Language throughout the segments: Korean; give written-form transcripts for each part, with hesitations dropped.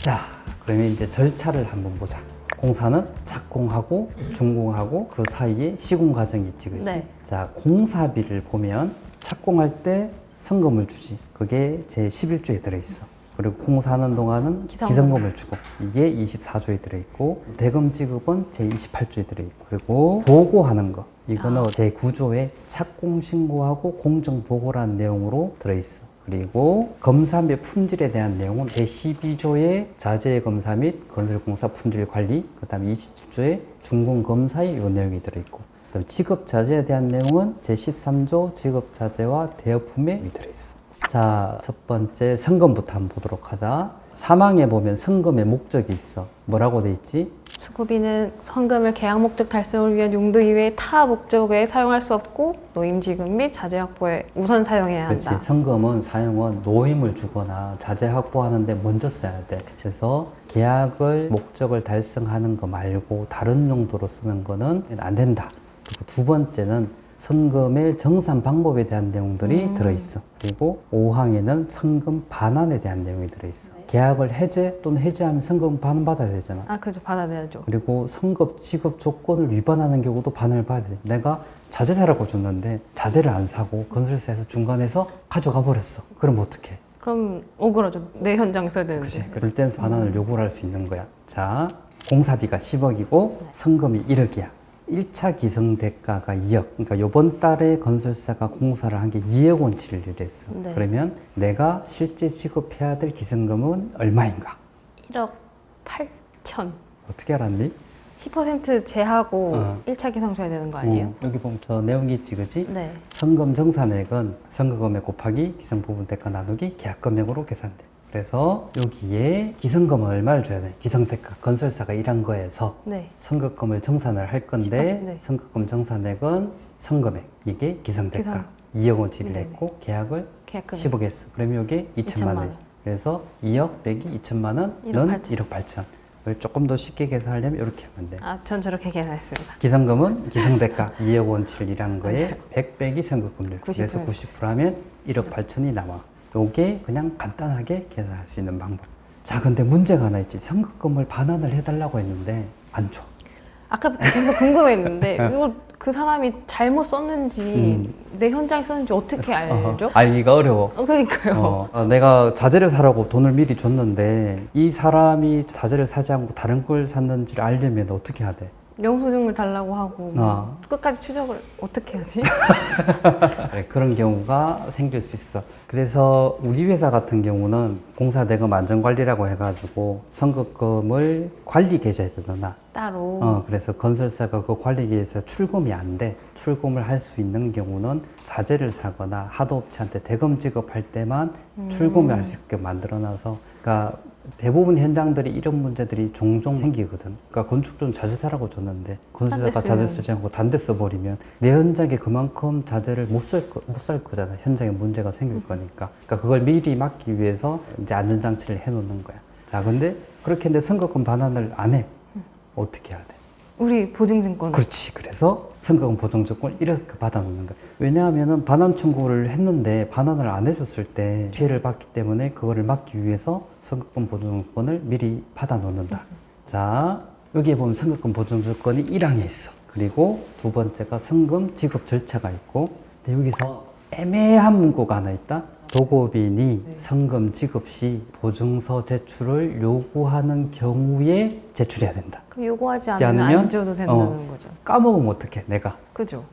자, 그러면 이제 절차를 한번 보자. 공사는 착공하고 준공하고 그 사이에 시공 과정이 있지, 그렇지? 네. 자, 공사비를 보면 착공할 때 성금을 주지. 그게 제 11조에 들어있어. 그리고 공사하는 동안은 기성금을 주고 이게 24조에 들어있고 대금 지급은 제 28조에 들어있고 그리고 보고하는 거 이거는 제 9조에 착공 신고하고 공정 보고라는 내용으로 들어있어. 그리고 검사 및 품질에 대한 내용은 제12조의 자재 검사 및 건설공사 품질 관리, 그 다음에 27조의 준공 검사의 이 내용이 들어있고, 그다음 지급 자재에 대한 내용은 제13조 지급 자재와 대여품에 들어있어. 자, 첫 번째 성금부터 한번 보도록 하자. 사망에 보면 성금의 목적이 있어. 뭐라고 돼 있지? 수급인은 성금을 계약 목적 달성을 위한 용도 이외에 타 목적에 사용할 수 없고 노임 지급 및 자재 확보에 우선 사용해야 한다. 그렇지. 성금은 사용은 노임을 주거나 자재 확보하는데 먼저 써야 돼. 그래서 계약을 목적을 달성하는 거 말고 다른 용도로 쓰는 거는 안 된다. 그리고 두 번째는 성금의 정산 방법에 대한 내용들이 들어있어. 그리고 5항에는 성금 반환에 대한 내용이 들어있어. 계약을 해제 또는 해지하면 성금 반환받아야 되잖아. 아, 그죠. 받아내야죠. 그리고 성금 지급 조건을 위반하는 경우도 반환을 받아야 돼. 내가 자재 사라고 줬는데 자재를 안 사고 건설사에서 중간에서 가져가 버렸어. 그럼 어떡해? 그럼 억울하죠. 내 현장 써야 되는데. 그치. 그럴 땐 반환을 요구를 할 수 있는 거야. 자, 공사비가 10억이고 성금이 1억이야. 1차 기성 대가가 2억. 그러니까 이번 달에 건설사가 공사를 한 게 2억 원치를 일했어. 네. 그러면 내가 실제 지급해야 될 기성금은 얼마인가? 1억 8천. 어떻게 알았니? 10% 제하고 1차 기성 줘야 되는 거 아니에요? 여기 보면 저 내용이 있지, 그지? 네. 성금 정산액은 성금금액 곱하기 기성 부분 대가 나누기 계약금액으로 계산돼. 그래서 여기에 기성금은 얼마를 줘야 돼? 기성대가 건설사가 일한 거에서 네. 성급금을 정산을 할 건데 네. 성급금 정산액은 성금액 이게 기성대가 2억 원치를 네. 냈고 계약을 계약금 10억 했어. 그러면 이게 2천만 원이지. 그래서 2억 빼기 2천만 원은 1억 8천. 을 조금 더 쉽게 계산하려면 이렇게 하면 돼. 아, 전 저렇게 계산했습니다. 기성금은 기성대가 2억 원치를 일한 거에 100 빼기 성급금률. 90%. 그래서 90% 하면 1억 8천이 남아. 요게 그냥 간단하게 계산할 수 있는 방법. 자, 근데 문제가 하나 있지. 성급금을 반환을 해달라고 했는데 안 줘. 아까부터 계속 궁금했는데 이거 그 사람이 잘못 썼는지 내 현장에 썼는지 어떻게 알죠? 알기가 어려워. 그러니까요. 내가 자재를 사라고 돈을 미리 줬는데 이 사람이 자재를 사지 않고 다른 걸 샀는지를 알려면 어떻게 해야 돼? 영수증을 달라고 하고 끝까지 추적을 어떻게 하지? 네, 그런 경우가 생길 수 있어. 그래서 우리 회사 같은 경우는 공사대금 안전관리라고 해가지고 성급금을 관리 계좌에 넣어놔. 따로. 그래서 건설사가 그 관리 계좌에서 출금이 안 돼. 출금을 할 수 있는 경우는 자재를 사거나 하도업체한테 대금 지급할 때만 출금을 할 수 있게 만들어놔서, 그러니까 대부분 현장들이 이런 문제들이 종종 생기거든. 그러니까 건축주는 자재 사라고 줬는데 건설사가 자재 쓰지 않고 단 데 써버리면 내 현장에 그만큼 자재를 못 살 거잖아. 현장에 문제가 생길 거니까. 그러니까 그걸 미리 막기 위해서 이제 안전장치를 해놓는 거야. 자, 근데 그렇게 했는데 선거금 반환을 안 해. 어떻게 해야 돼? 우리 보증증권. 그렇지. 그래서 선거금 보증증권을 이렇게 받아놓는 거야. 왜냐하면은 반환 청구를 했는데 반환을 안 해줬을 때 피해를 받기 때문에 그거를 막기 위해서 선거금 보증증권을 미리 받아놓는다. 자, 여기에 보면 선거금 보증증권이 1항에 있어. 그리고 두 번째가 성금 지급 절차가 있고, 근데 여기서 애매한 문구가 하나 있다. 도급인이 성금 지급 시 보증서 제출을 요구하는 경우에 제출해야 된다. 그럼 요구하지 않으면 안 줘도 된다는 거죠. 까먹으면 어떡해, 내가. 그죠?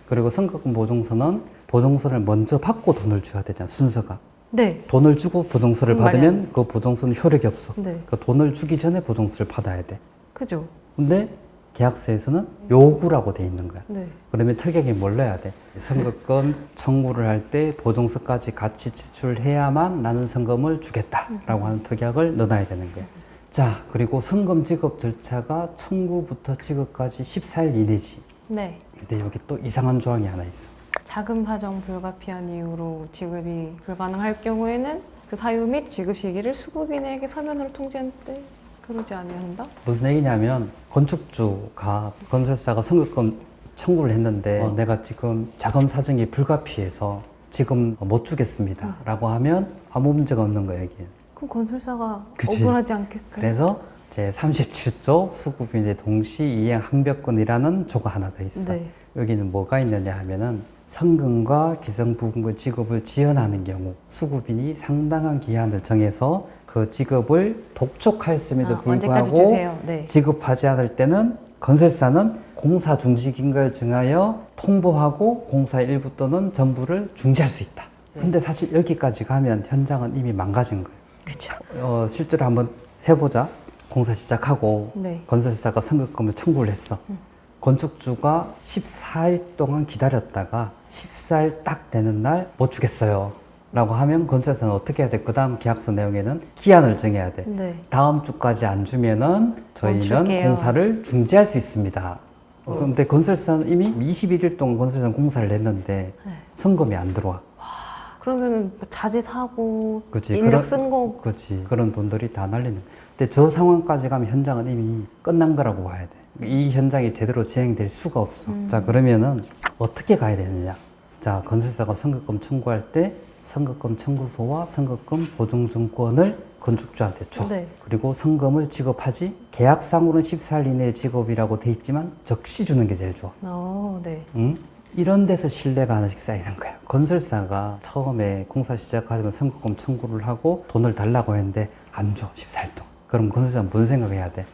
그리고 성급금 보증서는 보증서를 먼저 받고 돈을 줘야 되잖아, 순서가. 네. 돈을 주고 보증서를 받으면 그 보증서는 효력이 없어. 네. 그 돈을 주기 전에 보증서를 받아야 돼. 그죠? 근데 계약서에서는 요구라고 돼 있는 거야. 네. 그러면 특약이 뭘 넣어야 돼? 성급금 청구를 할 때 보증서까지 같이 제출해야만 나는 성금을 주겠다라고 하는 특약을 넣어놔야 되는 거야. 자, 그리고 성금 지급 절차가 청구부터 지급까지 14일 이내지. 네. 근데 여기 또 이상한 조항이 하나 있어. 자금 사정 불가피한 이유로 지급이 불가능할 경우에는 그 사유 및 지급 시기를 수급인에게 서면으로 통지한 때 그러지 않아야 한다? 무슨 얘기냐면 건축주가 건설사가 성급금 청구를 했는데 내가 지금 자금 사정이 불가피해서 지금 못 주겠습니다 라고 하면 아무 문제가 없는 거예요, 여기는. 그럼 건설사가 그치. 억울하지 않겠어요? 그래서 제 37조 수급인의 동시 이행 항변권이라는 조가 하나 더 있어. 네. 여기는 뭐가 있느냐 하면은 성금과 기성부금의 지급을 지연하는 경우 수급인이 상당한 기한을 정해서 그 지급을 독촉하였음에도 언제까지 불구하고 주세요? 네. 지급하지 않을 때는 건설사는 공사 중지 기간을 정하여 통보하고 공사 일부 또는 전부를 중지할 수 있다. 네. 근데 사실 여기까지 가면 현장은 이미 망가진 거예요. 그렇죠. 실제로 한번 해보자. 공사 시작하고 네. 건설사가 선급금을 청구를 했어. 건축주가 14일 동안 기다렸다가 14일 딱 되는 날 못 주겠어요 라고 하면 건설사는 어떻게 해야 돼? 그 다음 계약서 내용에는 기한을 정해야 돼. 네. 다음 주까지 안 주면은 저희는 멈출게요. 공사를 중지할 수 있습니다. 그런데 건설사는 이미 21일 동안 건설사는 공사를 했는데 네. 성금이 안 들어와. 그러면 자재 사고 그치, 인력 쓴 거 그렇지. 그런 돈들이 다 날리는. 근데 저 상황까지 가면 현장은 이미 끝난 거라고 봐야 돼. 이 현장이 제대로 진행될 수가 없어. 자, 그러면은 어떻게 가야 되느냐? 자, 건설사가 선급금 청구할 때 선급금 청구서와 선급금 보증증권을 건축주한테 줘. 네. 그리고 성금을 지급하지. 계약상으로는 14일 이내에 지급이라고 돼 있지만 적시 주는 게 제일 좋아. 네. 응? 이런 데서 신뢰가 하나씩 쌓이는 거야. 건설사가 처음에 공사 시작하면 선급금 청구를 하고 돈을 달라고 했는데 안 줘, 14일 동안. 그럼 건설사는 무슨 생각해야 돼?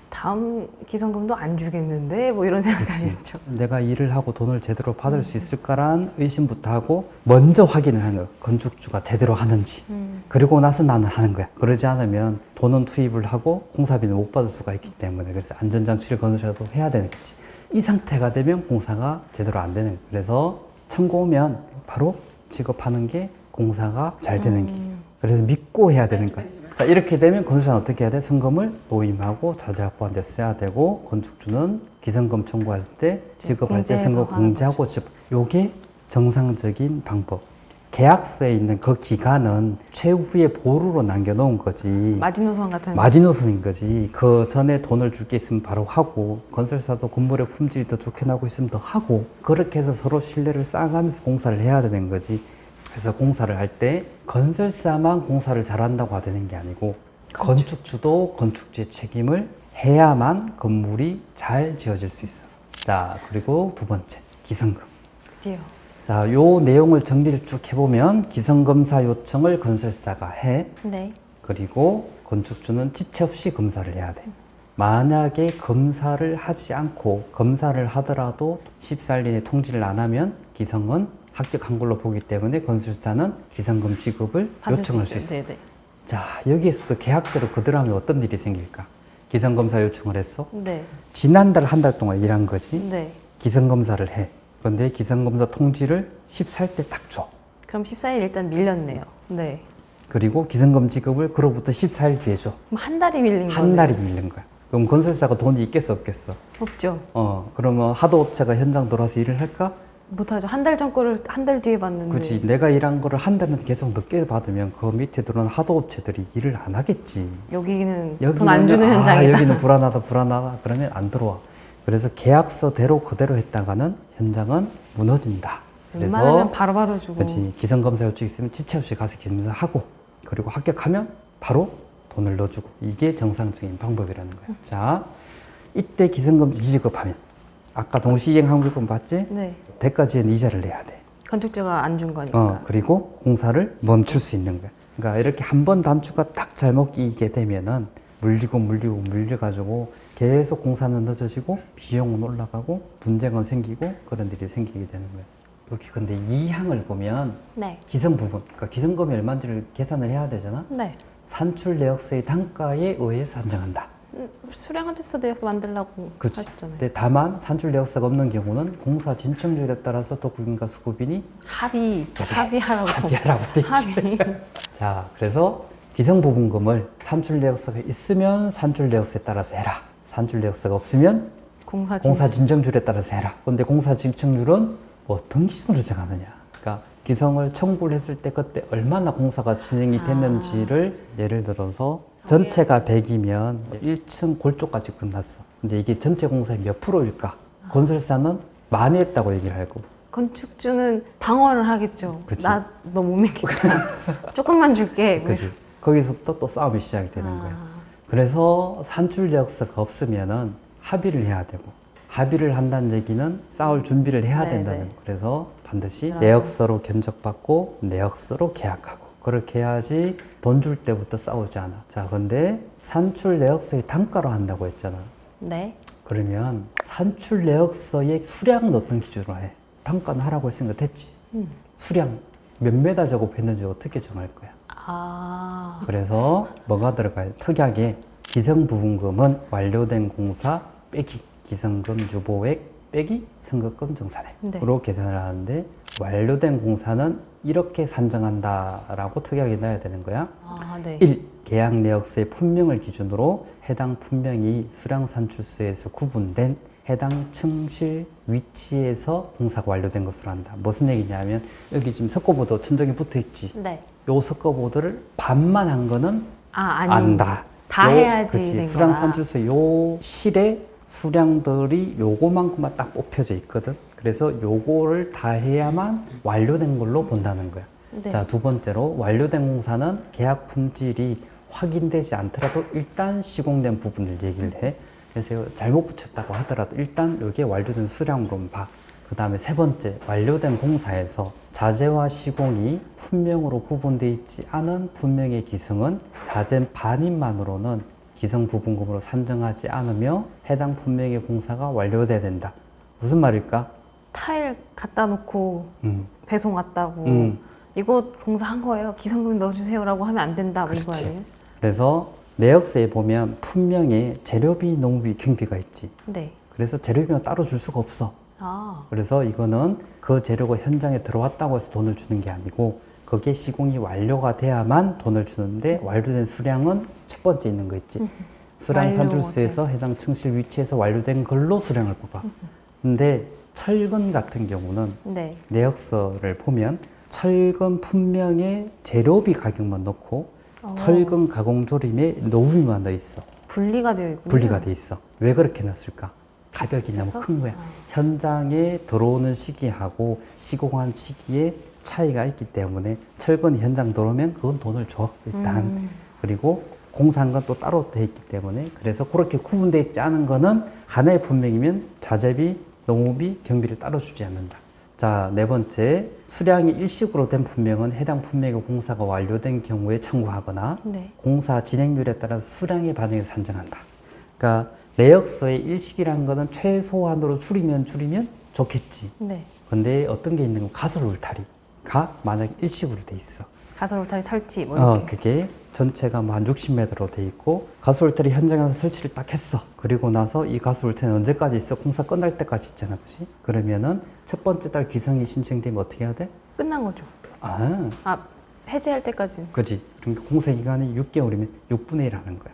다음 기성금도 안 주겠는데 뭐 이런 생각이겠죠. 내가 일을 하고 돈을 제대로 받을 수 있을까라는 의심부터 하고 먼저 확인을 하는 거야. 건축주가 제대로 하는지. 그리고 나서 나는 하는 거야. 그러지 않으면 돈은 투입을 하고 공사비는 못 받을 수가 있기 때문에 그래서 안전장치를 건설사도 해야 되는 거지. 이 상태가 되면 공사가 제대로 안 되는 거예요. 그래서 청구 오면 바로 지급하는 게 공사가 잘 되는 길이에요. 그래서 믿고 해야 되는 거예요. 자, 이렇게 되면 건설사는 어떻게 해야 돼? 성금을 노임하고 자재 확보한 데 써야 되고 건축주는 기성금 청구했을 때 지급할 때 공제해서 성금 하는 공제하고 집. 요게 정상적인 방법. 계약서에 있는 그 기간은 최후의 보루로 남겨놓은 거지. 마지노선 같은 마지노선인 거지. 그 전에 돈을 줄 게 있으면 바로 하고 건설사도 건물의 품질이 더 좋게 나오고 있으면 더 하고 그렇게 해서 서로 신뢰를 쌓아가면서 공사를 해야 되는 거지. 그래서 공사를 할 때 건설사만 공사를 잘한다고 되는 게 아니고 건축주도 건축주의 책임을 해야만 건물이 잘 지어질 수 있어. 자, 그리고 두 번째 기성금. 드디어. 자, 요 내용을 정리를 쭉 해보면 기성검사 요청을 건설사가 해. 네. 그리고 건축주는 지체 없이 검사를 해야 돼. 만약에 검사를 하지 않고 검사를 하더라도 14일 이내 통지를 안 하면 기성은 합격한 걸로 보기 때문에 건설사는 기성금 지급을 요청할 수 있어. 네네. 자, 여기에서도 계약대로 그대로 하면 어떤 일이 생길까? 기성검사 요청을 했어. 네. 지난달 한 달 동안 일한 거지. 네. 기성검사를 해. 그런데 기성검사 통지를 14일 때 딱 줘. 그럼 14일 일단 밀렸네요. 네. 그리고 기성금 지급을 그로부터 14일 뒤에 줘. 그럼 한 달이 밀린 거예요? 한 달이 밀린 거야. 그럼 건설사가 돈이 있겠어 없겠어? 없죠. 그러면 하도업체가 현장 돌아서 일을 할까? 못하죠. 한 달 전 거를 한 달 뒤에 받는데. 그렇지. 내가 일한 거를 한 달은 계속 늦게 받으면 그 밑에 들어오는 하도업체들이 일을 안 하겠지. 여기는 돈 안 주는 아, 현장이다. 여기는 불안하다 그러면 안 들어와. 그래서 계약서대로 그대로 했다가는 현장은 무너진다. 웬만하면 바로바로 주고. 그렇지. 기성검사 요청 있으면 지체 없이 가서 검사하고 그리고 합격하면 바로 돈을 넣어주고 이게 정상적인 방법이라는 거야. 자, 이때 기성금 지급하면 아까 동시이행 항불금 봤지? 네. 대가지엔 이자를 내야 돼. 건축주가 안 준 거니까. 그리고 공사를 멈출 수 있는 거야. 그러니까 이렇게 한 번 단추가 딱 잘못 끼게 되면은 물려가지고 계속 공사는 늦어지고 비용은 올라가고 분쟁은 생기고 그런 일이 생기게 되는 거야. 여기 근데 이 항을 보면 네. 기성 부분, 그러니까 기성금이 얼마인지를 계산을 해야 되잖아. 네. 산출 내역서의 단가에 의해서 산정한다. 수량한테서 내역서 만들라고 그렇지. 하셨잖아요. 근데 다만 산출 내역서가 없는 경우는 공사 진척률에 따라서 독국인과 수급인이 합의하라고 돼 있지. 합의. 자, 그래서 기성부분금을 산출 내역서가 있으면 산출 내역서에 따라서 해라. 산출 내역서가 없으면 공사 진척률에 따라서 해라. 근데 공사 진척률은 어떤 기준으로 정하느냐? 그러니까 기성을 청구를 했을 때 그때 얼마나 공사가 진행이 됐는지를 예를 들어서 전체가 100이면 1층 골조까지 끝났어. 근데 이게 전체 공사의 몇 프로일까? 건설사는 많이 했다고 얘기를 하고 건축주는 방어를 하겠죠. 그치. 나 너 못 믿겠다. 조금만 줄게. 그치. 거기서부터 또 싸움이 시작이 되는 거야. 그래서 산출 내역서가 없으면은 합의를 해야 되고, 합의를 한다는 얘기는 싸울 준비를 해야 네네. 된다는 거예요. 그래서 반드시 그러면- 내역서로 견적받고 내역서로 계약하고, 그렇게 해야지 돈 줄 때부터 싸우지 않아. 자, 근데 산출 내역서의 단가로 한다고 했잖아. 네. 그러면 산출 내역서에 수량은 어떤 기준으로 해? 단가는 하라고 했으니까 됐지. 수량 몇 메다 작업했는지 어떻게 정할 거야? 아, 그래서 뭐가 들어가요? 특이하게 기성부분금은 완료된 공사 빼기 기성금 유보액 빼기 선급금 정산액으로 계산을 하는데, 완료된 공사는 이렇게 산정한다라고 특이하게 넣어야 되는 거야. 아, 네. 1. 계약 내역서의 품명을 기준으로 해당 품명이 수량 산출서에서 구분된 해당 층실 위치에서 공사가 완료된 것으로 한다. 무슨 얘기냐면, 여기 지금 석고보드 천정이 붙어 있지. 네. 요 석고보드를 반만 한 거는 아니. 안다. 다 해야지 그치. 된 수량 거다. 산출서 요 실에 수량들이 요거만큼만 딱 뽑혀져 있거든. 그래서 요거를 다 해야만 완료된 걸로 본다는 거야. 네. 자, 두 번째로 완료된 공사는 계약 품질이 확인되지 않더라도 일단 시공된 부분을 얘기를 해. 그래서 이거 잘못 붙였다고 하더라도 일단 여기에 완료된 수량으로만 봐. 그 다음에 세 번째, 완료된 공사에서 자재와 시공이 품명으로 구분되어 있지 않은 품명의 기성은 자재 반입만으로는 기성 부분금으로 산정하지 않으며 해당 품명의 공사가 완료돼야 된다. 무슨 말일까? 타일 갖다 놓고 음. 배송 왔다고 이거 공사한 거예요. 기성금 넣어주세요라고 하면 안 된다. 뭐 이거 그렇지. 아니에요? 그래서 내역서에 보면 품명에 재료비, 농비, 경비가 있지. 네. 그래서 재료비만 따로 줄 수가 없어. 아, 그래서 이거는 그 재료가 현장에 들어왔다고 해서 돈을 주는 게 아니고, 거기에 시공이 완료가 돼야만 돈을 주는데, 완료된 수량은 첫 번째 있는 거 있지. 수량 완료, 산출서에서 해당 층실 위치에서 완료된 걸로 수량을 뽑아. 근데 철근 같은 경우는 네. 내역서를 보면 철근 품명에 재료비 가격만 넣고 철근 가공조림에 노후비만 넣어 있어. 분리가 되어 있군요. 분리가 돼 있어. 왜 그렇게 넣었을까? 가격이 비싸서? 너무 큰 거야. 현장에 들어오는 시기하고 시공한 시기에 차이가 있기 때문에 철근이 현장 들어오면 그건 돈을 줘 일단. 그리고 공사한 건 또 따로 돼 있기 때문에, 그래서 그렇게 구분되어 있지 않은 거는 하나의 품명이면 자재비, 농후비, 경비를 따로 주지 않는다. 자, 네 번째, 수량이 일식으로 된 품명은 해당 품명의 공사가 완료된 경우에 청구하거나 네. 공사 진행률에 따라서 수량에 반영해서 산정한다. 그러니까 내역서의 일식이라는 거는 최소한으로 줄이면 좋겠지. 네. 근데 어떤 게 있는 건 가설 울타리가 만약에 일식으로 돼 있어. 가설 울타리 설치 뭐 이렇게. 그게 전체가 뭐 한 60m로 돼 있고, 가설 울타리 현장에서 설치를 딱 했어. 그리고 나서 이 가설 울타리는 언제까지 있어? 공사 끝날 때까지 있잖아, 그지? 그러면은 첫 번째 달 기성이 신청되면 어떻게 해야 돼? 끝난 거죠. 아, 아, 해제할 때까지. 그지? 그러니까 공사 기간이 6개월이면 6분의 1 하는 거야.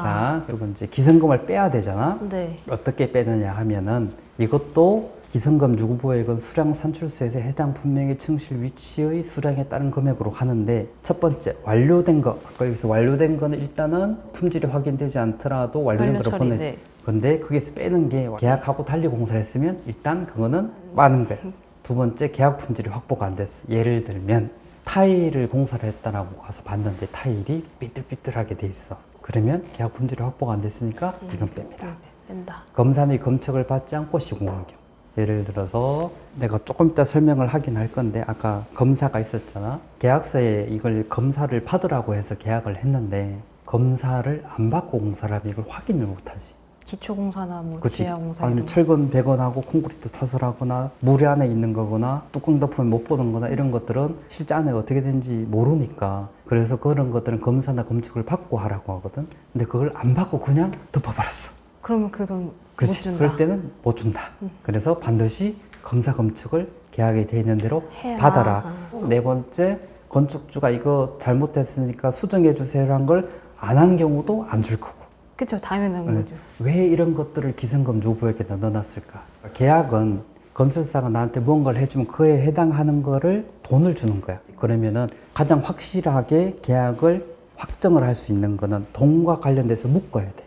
자, 그리고 이제 기성금을 빼야 되잖아. 네. 어떻게 빼느냐 하면은, 이것도 기성금 유보액은 수량 산출서에서 해당 품명의 층실 위치의 수량에 따른 금액으로 하는데, 첫 번째 완료된 거, 아까 여기서 완료된 거는 일단은 품질이 확인되지 않더라도 완료된 완료 거를 처리, 보내. 네. 근데 거기서 빼는 게 계약하고 달리 공사를 했으면 일단 그거는 빠는 거야. 두 번째, 계약 품질이 확보가 안 됐어. 예를 들면 타일을 공사를 했다라고 가서 봤는데 타일이 삐뚤삐뚤하게 돼 있어. 그러면 계약 품질이 확보가 안 됐으니까 이건 뺍니다. 네, 뺀다. 검사 및 검측을 받지 않고 시공한 경우. 예를 들어서 내가 조금 이따 설명을 하긴 할 건데, 아까 검사가 있었잖아. 계약서에 이걸 검사를 받으라고 해서 계약을 했는데 검사를 안 받고 공사를 하면 이걸 확인을 못하지. 기초공사나 뭐 그치? 지하공사 아니면 이런 거. 철근 배건하고 콘크리트 타설하거나 물 안에 있는 거거나 뚜껑 덮으면 못 보는 거나 이런 것들은 실제 안에 어떻게 되는지 모르니까, 그래서 그런 것들은 검사나 검측을 받고 하라고 하거든. 근데 그걸 안 받고 그냥 덮어버렸어. 그러면 그 돈 못 그치? 준다. 그럴 때는 못 준다. 그래서 반드시 검사 검측을 계약에 돼 있는 대로 해라. 받아라. 네 번째, 건축주가 이거 잘못했으니까 수정해 주세요라는 걸 안 한 경우도 안 줄 거고. 그쵸, 당연한 네. 거죠. 왜 이런 것들을 기성금 유보액에다 넣어놨을까? 계약은 건설사가 나한테 무언가를 해주면 그에 해당하는 거를 돈을 주는 거야. 그러면은 가장 확실하게 계약을 확정을 할 수 있는 거는 돈과 관련돼서 묶어야 돼.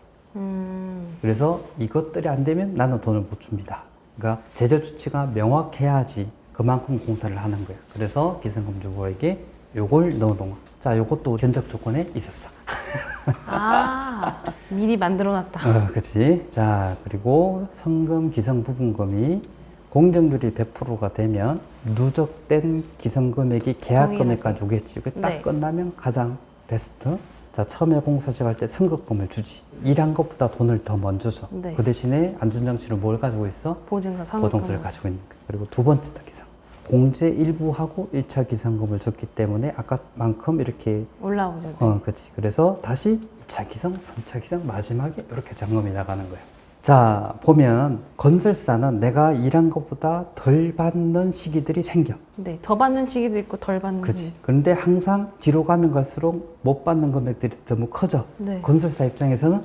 그래서 이것들이 안 되면 나는 돈을 못 줍니다. 그러니까 제조 주체가 명확해야지 그만큼 공사를 하는 거야. 그래서 기성금 유보액에 요걸 넣어놓은 거. 자, 요것도 견적 조건에 있었어. 아, 미리 만들어놨다. 그렇지. 자, 그리고 성금, 기성 부분금이 공정률이 100%가 되면 누적된 기성금액이 계약금액까지 오겠지. 그게 딱 네. 끝나면 가장 베스트. 자, 처음에 공사 시작할 때 선급금을 주지. 일한 것보다 돈을 더 먼저 줘. 네. 그 대신에 안전장치를 뭘 가지고 있어? 보증과 상품. 보증서를 가지고 있는 거야. 그리고 두 번째다, 기성. 공제 일부하고 1차 기성금을 줬기 때문에 아까만큼 이렇게 올라오죠. 네. 그렇지. 그래서 다시 2차 기성, 3차 기성, 마지막에 이렇게 점검이 나가는 거예요. 자, 보면 건설사는 내가 일한 것보다 덜 받는 시기들이 생겨. 네, 더 받는 시기도 있고 덜 받는 그렇지. 시기. 그런데 항상 뒤로 가면 갈수록 못 받는 금액들이 너무 커져. 네. 건설사 입장에서는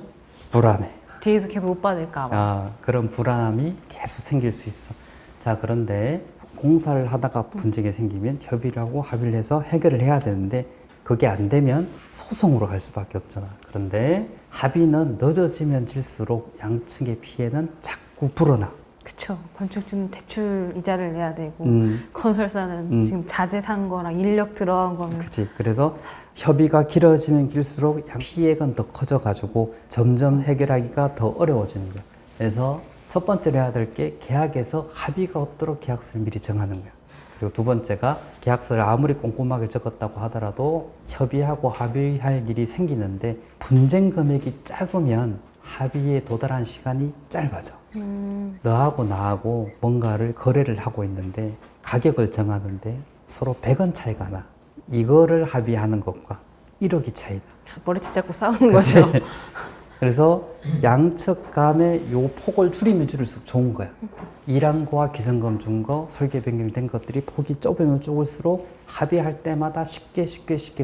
불안해. 뒤에서 계속 못 받을까 봐. 그런 불안함이 계속 생길 수 있어. 자, 그런데 공사를 하다가 분쟁이 생기면 협의를 하고 합의를 해서 해결을 해야 되는데 그게 안 되면 소송으로 갈 수밖에 없잖아. 그런데 합의는 늦어지면 질수록 양측의 피해는 자꾸 불어나. 그쵸. 건축주는 대출 이자를 내야 되고 건설사는 지금 자재 산 거랑 인력 들어간 거면 그렇지. 그래서 협의가 길어지면 길수록 피해가 더 커져가지고 점점 해결하기가 더 어려워지는 거야. 그래서 첫 번째로 해야 될 게 계약에서 합의가 없도록 계약서를 미리 정하는 거야. 그리고 두 번째가 계약서를 아무리 꼼꼼하게 적었다고 하더라도 협의하고 합의할 일이 생기는데 분쟁 금액이 작으면 합의에 도달한 시간이 짧아져. 너하고 나하고 뭔가를 거래를 하고 있는데 가격을 정하는데 서로 100원 차이가 나. 이거를 합의하는 것과 1억이 차이다. 머리채 잡고 싸우는 거죠. 그래서 양측 간의 요 폭을 줄이면 줄일수록 좋은 거야. 일한 거와 기성금 준 거, 설계 변경된 것들이 폭이 좁으면 좁을수록 합의할 때마다 쉽게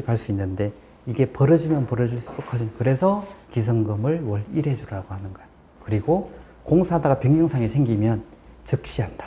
갈 수 있는데 이게 벌어지면 벌어질수록 커진. 그래서 기성금을 월 1회 주라고 하는 거야. 그리고 공사하다가 변경사항이 생기면 즉시한다.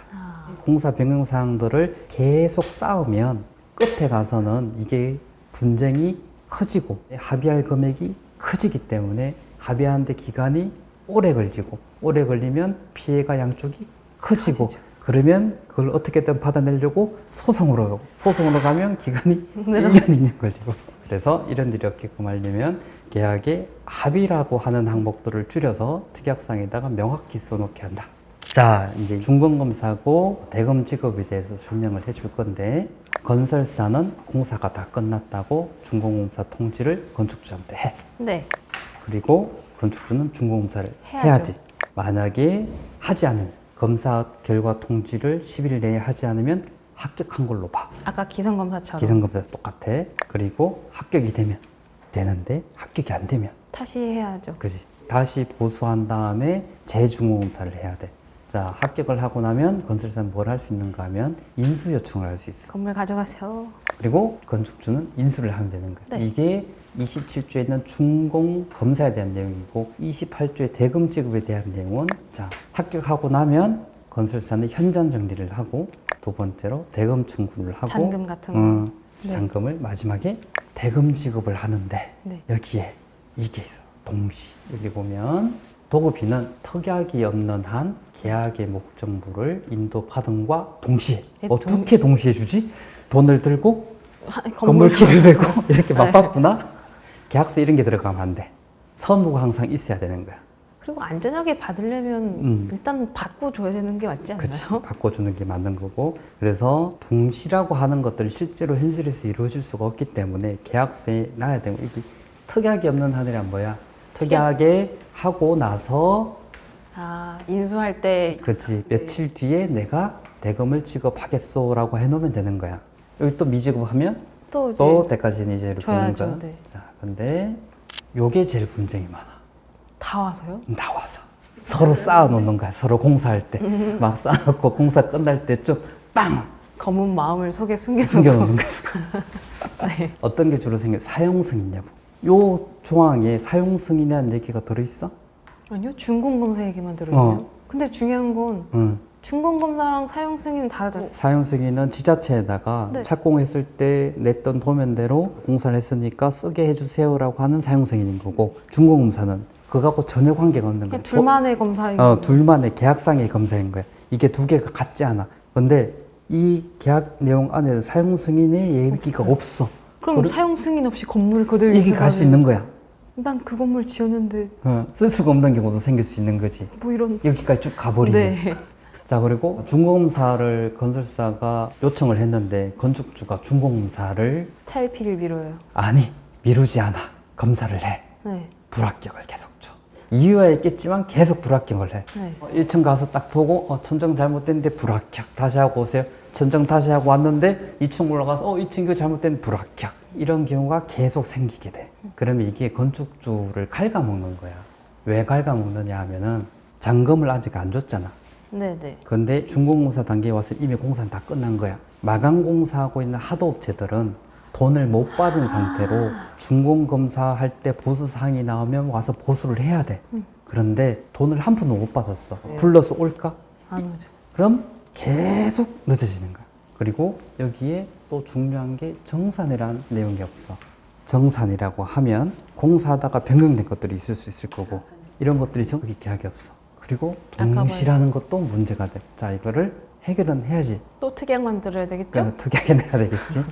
공사 변경사항들을 계속 쌓으면 끝에 가서는 이게 분쟁이 커지고 합의할 금액이 커지기 때문에 합의하는데 기간이 오래 걸리고 오래 걸리면 피해가 양쪽이 커지고 그러면 그걸 어떻게든 받아내려고 소송으로 가고 소송으로 가면 기간이 1년, 2년 걸리고 그래서 이런 일이 없게끔 하려면 계약에 합의라고 하는 항목들을 줄여서 특약상에다가 명확히 써놓게 한다. 자, 이제 준공검사고 대금 지급에 대해서 설명을 해줄 건데 건설사는 공사가 다 끝났다고 준공검사 통지를 건축주한테 해. 네. 그리고 건축주는 준공검사를 해야죠. 해야지. 만약에 하지 않으면 검사 결과 통지를 10일 내에 하지 않으면 합격한 걸로 봐. 아까 기성검사처럼 기성검사 똑같아. 그리고 합격이 되면 되는데 합격이 안 되면 다시 해야죠. 그지. 다시 보수한 다음에 재중공검사를 해야 돼. 자, 합격을 하고 나면 건설사는 뭘 할 수 있는가 하면 인수 요청을 할 수 있어. 건물 가져가세요. 그리고 건축주는 인수를 하면 되는 거야. 네. 이게 27조에 있는 준공 검사에 대한 내용이고 28조의 대금 지급에 대한 내용은 자, 합격하고 나면 건설사는 현장 정리를 하고 두 번째로 대금 청구를 하고 잔금 같은 거. 네. 잔금을 마지막에 대금 지급을 하는데 네. 여기에 이게 있어. 동시. 여기 보면 도급비는 특약이 없는 한 계약의 목적물을 인도받음과 동시에. 네, 어떻게 동시에 주지? 돈을 들고 건물 건물키를 들고 이렇게 네. 맞바꾸나? 계약서 이런 게 들어가면 안 돼. 선우가 항상 있어야 되는 거야. 그리고 안전하게 받으려면 일단 받고 줘야 되는 게 맞지 않나요? 그치. 바꿔주는 게 맞는 거고. 그래서 동시라고 하는 것들이 실제로 현실에서 이루어질 수가 없기 때문에 계약서에 나야 되고, 이게 특약이 없는 한이란 뭐야? 특약에 하고 나서, 아, 인수할 때 그치. 며칠 뒤에 내가 대금을 지급하겠소라고 해놓으면 되는 거야. 여기 또 미지급하면 또 이제 또 때까지는 이제 이렇게 오는 줘야죠. 거야. 네. 자, 근데 요게 제일 분쟁이 많아. 다 와서요? 나와서 서로 쌓아놓는 거야. 서로 공사할 때 막 쌓아놓고 공사 끝날 때쯤 빵 검은 마음을 속에 숨겨놓는 거야. 네. 어떤 게 주로 생겨? 사용 승인 여부. 요 조항에 사용 승인이라는 얘기가 들어있어? 아니요, 준공검사 얘기만 들어요. 어. 근데 중요한 건 응. 준공검사랑 사용 승인은 다르잖아요. 사용 승인은 지자체에다가 네. 착공했을 때 냈던 도면대로 공사를 했으니까 쓰게 해주세요라고 하는 사용 승인인 거고 준공검사는 그거하고 전혀 관계가 없는 거야. 그냥 둘만의 검사인 둘만의 계약상의 검사인 거야. 이게 두 개가 같지 않아. 근데 이 계약 내용 안에 사용 승인의 얘기가 없어. 그럼 그래- 사용 승인 없이 건물 그대로 이게 갈 수 있는 거야. 난 그 건물 지었는데 쓸 수가 없는 경우도 생길 수 있는 거지. 뭐 이런. 여기까지 쭉 가버리네. 네. 자, 그리고 중공검사를 건설사가 요청을 했는데 건축주가 중공검사를 차일피일 미뤄요. 아니, 미루지 않아. 검사를 해. 네. 불합격을 계속 줘. 이유가 있겠지만 계속 불합격을 해. 네. 1층 가서 딱 보고 천정 잘못됐는데 불합격. 다시 하고 오세요. 천정 다시 하고 왔는데 2층 올라가서 2층 이거 잘못된 불합격. 이런 경우가 계속 생기게 돼. 그러면 이게 건축주를 갉아먹는 거야. 왜 갉아먹느냐 하면은 잔금을 아직 안 줬잖아. 네네. 근데 준공공사 단계에 와서 이미 공사는 다 끝난 거야. 마감공사하고 있는 하도업체들은 돈을 못 받은 상태로 준공검사 할 때 보수사항이 나오면 와서 보수를 해야 돼. 그런데 돈을 한 푼도 못 받았어. 네. 불러서 올까? 안 오죠. 그럼 계속 늦어지는 거야. 그리고 여기에 또 중요한 게 정산이라는 내용이 없어. 정산이라고 하면 공사하다가 변경된 것들이 있을 수 있을 거고 이런 것들이 정확히 계약이 없어. 그리고 동시라는 것도 문제가 돼. 자, 이거를 해결은 해야지. 또 특약 만들어야 되겠죠? 그러니까 특이하게 내야 되겠지.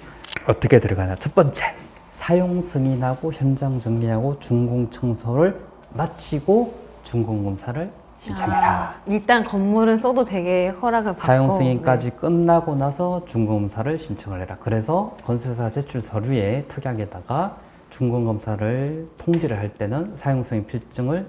어떻게 들어가나? 첫 번째, 사용 승인하고 현장 정리하고 준공 청소를 마치고 준공 검사를 신청해라. 일단 건물은 써도 되게 허락을 받고 사용 승인까지 끝나고 나서 준공 검사를 신청을 해라. 그래서 건설사 제출 서류에 특약에다가 준공 검사를 통지를 할 때는 사용 승인 필증을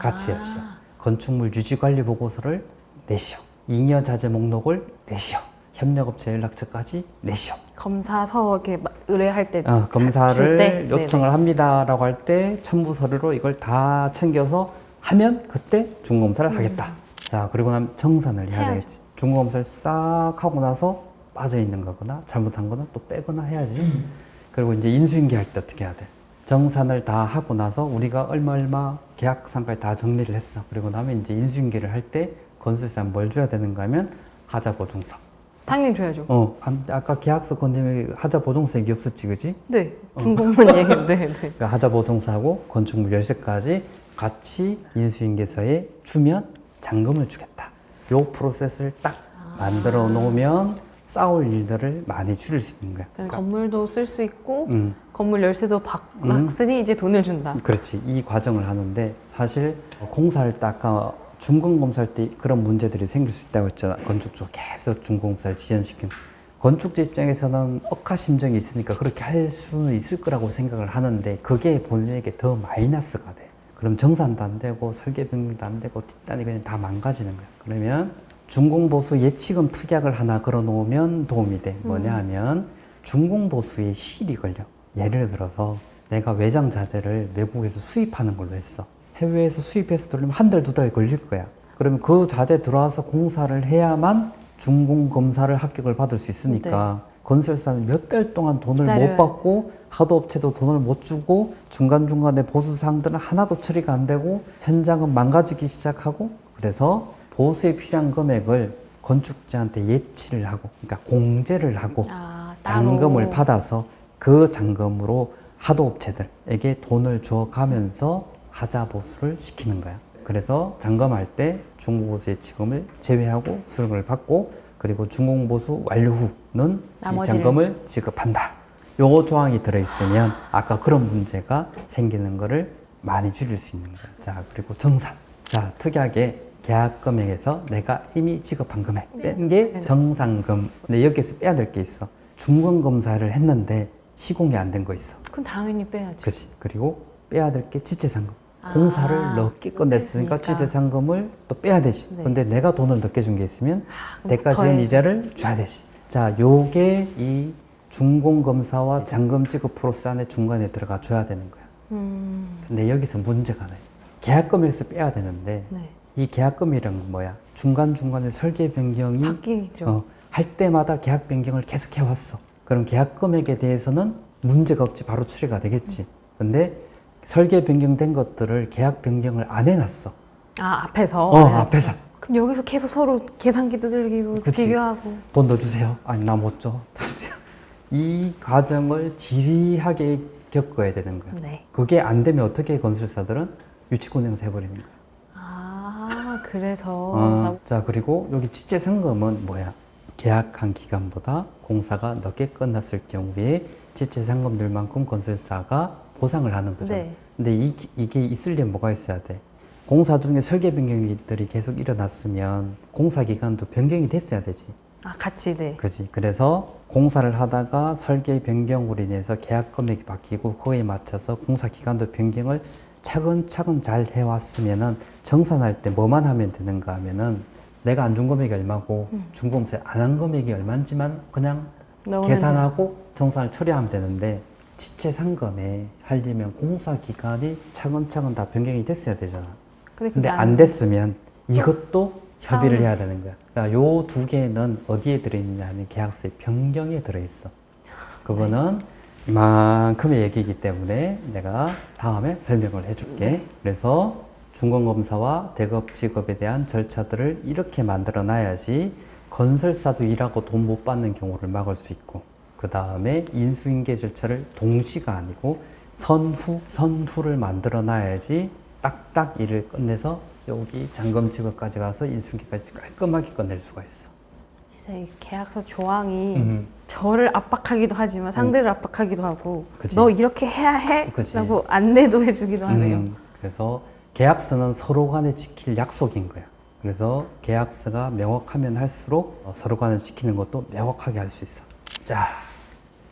같이 하시오. 건축물 유지 관리 보고서를 내시오. 잉여 자재 목록을 내시오. 협력업체 연락처까지 내시오. 검사서 이렇게 의뢰할 때 검사를 줄 때? 요청을 합니다라고 할 때 첨부 서류로 이걸 다 챙겨서 하면 그때 중공검사를 하겠다. 자, 그리고 나면 정산을 해야 해야죠. 되겠지. 중공검사를 싹 하고 나서 빠져 있는 거거나 잘못한 거는 또 빼거나 해야지. 그리고 이제 인수인계 할 때 어떻게 해야 돼? 정산을 다 하고 나서 우리가 얼마 계약상까지 다 정리를 했어. 그리고 나면 이제 인수인계를 할 때 건설사는 뭘 줘야 되는가 하면 하자보증서. 당연히 줘야죠. 아까 계약서 건드리면 하자보증서 얘기 없었지, 그지? 네. 중공만 얘기인데. 네. 그러니까 하자보증서하고 건축물 열쇠까지 같이 인수인계서에 주면 잔금을 주겠다. 요 프로세스를 딱 만들어 놓으면 싸울 일들을 많이 줄일 수 있는 거야. 그럼 건물도 쓸 수 있고 음, 건물 열쇠도 받았으니 이제 돈을 준다. 그렇지. 이 과정을 하는데 사실 공사할 때 아까 준공검사할 때 그런 문제들이 생길 수 있다고 했잖아. 건축주 계속 준공검사를 지연시키는. 건축주 입장에서는 억하심정이 있으니까 그렇게 할 수는 있을 거라고 생각을 하는데 그게 본인에게 더 마이너스가 돼. 그럼 정산도 안 되고 설계 변경도 안 되고 뒷단이 그냥 다 망가지는 거야. 그러면 준공보수 예치금 특약을 하나 걸어 놓으면 도움이 돼. 뭐냐 하면 준공보수에 시일이 걸려. 예를 들어서 내가 외장 자재를 외국에서 수입하는 걸로 했어. 해외에서 수입해서 들어오면 한 달, 두 달 걸릴 거야. 그러면 그 자재 들어와서 공사를 해야만 준공검사를 합격을 받을 수 있으니까 건설사는 몇 달 동안 돈을 기다려야 못 받고 하도업체도 돈을 못 주고 중간중간에 보수사항들은 하나도 처리가 안 되고 현장은 망가지기 시작하고 그래서 보수에 필요한 금액을 건축자한테 예치를 하고 그러니까 공제를 하고 잔금을 받아서 그 잔금으로 하도업체들에게 돈을 줘가면서 하자보수를 시키는 거야. 그래서 잔금할 때 중공보수 예치금을 제외하고 수령을 받고 그리고 중공보수 완료 후는 이 잔금을 지급한다. 요 조항이 들어있으면 아까 그런 문제가 생기는 거를 많이 줄일 수 있는 거야. 자, 그리고 정산. 자, 특이하게 계약 금액에서 내가 이미 지급한 금액 뺀 게 정산금. 근데 여기서 빼야 될 게 있어. 중공검사를 했는데 시공이 안 된 거 있어. 그건 당연히 빼야죠. 그치. 그리고 빼야 될 게 지체잔금. 공사를 늦게 끝냈으니까 지체잔금을 또 빼야 되지. 네. 근데 내가 돈을 늦게 준 게 있으면 대가 지원 더해서. 이자를 줘야 되지. 자, 요게 이 준공검사와 잔금 지급 프로세스 안에 중간에 들어가 줘야 되는 거야. 근데 여기서 문제가 나요. 계약금에서 빼야 되는데 네. 이 계약금이란 건 뭐야? 중간중간에 설계 변경이 바뀌죠. 할 때마다 계약 변경을 계속 해왔어. 그럼 계약 금액에 대해서는 문제가 없지 바로 처리가 되겠지. 근데 설계 변경된 것들을 계약 변경을 안 해놨어. 앞에서? 앞에서. 그럼 여기서 계속 서로 계산기 두들기고 그치. 비교하고 돈 더 주세요. 아니 나 못 줘. 이 과정을 지리하게 겪어야 되는 거야. 네. 그게 안 되면 어떻게 건설사들은 유치권행사 해버리는 거야. 그래서 자, 그리고 여기 지체상금은 뭐야? 계약한 기간보다 공사가 늦게 끝났을 경우에 지체 상금들만큼 건설사가 보상을 하는 거죠. 네. 근데 이게 있으려면 뭐가 있어야 돼? 공사 중에 설계 변경들이 계속 일어났으면 공사 기간도 변경이 됐어야 되지. 아, 같이, 네. 그지. 그래서 공사를 하다가 설계 변경으로 인해서 계약 금액이 바뀌고 그거에 맞춰서 공사 기간도 변경을 차근차근 잘 해왔으면은 정산할 때 뭐만 하면 되는가 하면은 내가 안 준 금액이 얼마고 준공세 안 한 금액이 얼마인지만 그냥 계산하고 정산을 처리하면 되는데 지체 상금에 하려면 공사 기간이 차근차근 다 변경이 됐어야 되잖아. 근데 안 됐으면 이것도 협의를 해야 되는 거야. 그러니까 요 두 개는 어디에 들어있느냐 하면 계약서의 변경에 들어있어. 그거는 이만큼의 얘기이기 때문에 내가 다음에 설명을 해줄게. 그래서 준공검사와 대급직업에 대한 절차들을 이렇게 만들어 놔야지 건설사도 일하고 돈 못 받는 경우를 막을 수 있고, 그 다음에 인수인계 절차를 동시가 아니고 선후를 만들어 놔야지 딱딱 일을 끝내서 여기 잔금지급까지 가서 인수인계까지 깔끔하게 끝낼 수가 있어. 진짜 이 계약서 조항이 저를 압박하기도 하지만 상대를 압박하기도 하고 그치. 너 이렇게 해야 해? 그치. 라고 안내도 해주기도 하네요. 그래서 계약서는 서로 간에 지킬 약속인 거야. 그래서 계약서가 명확하면 할수록 서로 간에 지키는 것도 명확하게 할 수 있어. 자,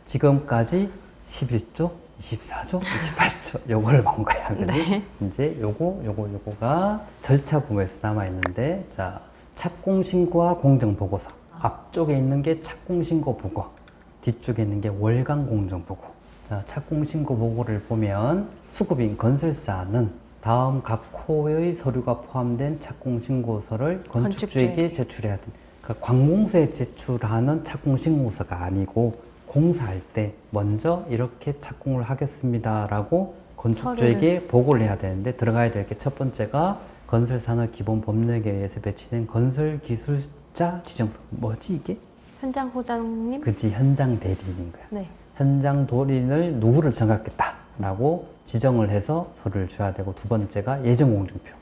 지금까지 11조, 24조, 28조 요거를 본 거야. 그지? 네. 이제 요거가 절차 부분에서 남아 있는데, 자, 착공신고와 공정보고서. 앞쪽에 있는 게 착공신고 보고, 뒤쪽에 있는 게 월간 공정보고. 자, 착공신고 보고를 보면 수급인 건설사는 다음 각 호의 서류가 포함된 착공신고서를 건축주에게 제출해야 돼. 그러니까 관공서에 제출하는 착공신고서가 아니고 공사할 때 먼저 이렇게 착공을 하겠습니다라고 건축주에게 보고를 해야 되는데, 들어가야 될 게 첫 번째가 건설산업 기본 법령에 의해서 배치된 건설기술자 지정서. 뭐지 이게? 현장 소장님? 그치, 현장 대리인인 거야. 네. 현장 도린을 누구를 정하겠다라고 지정을 해서 서류를 줘야 되고, 두 번째가 예정공정표.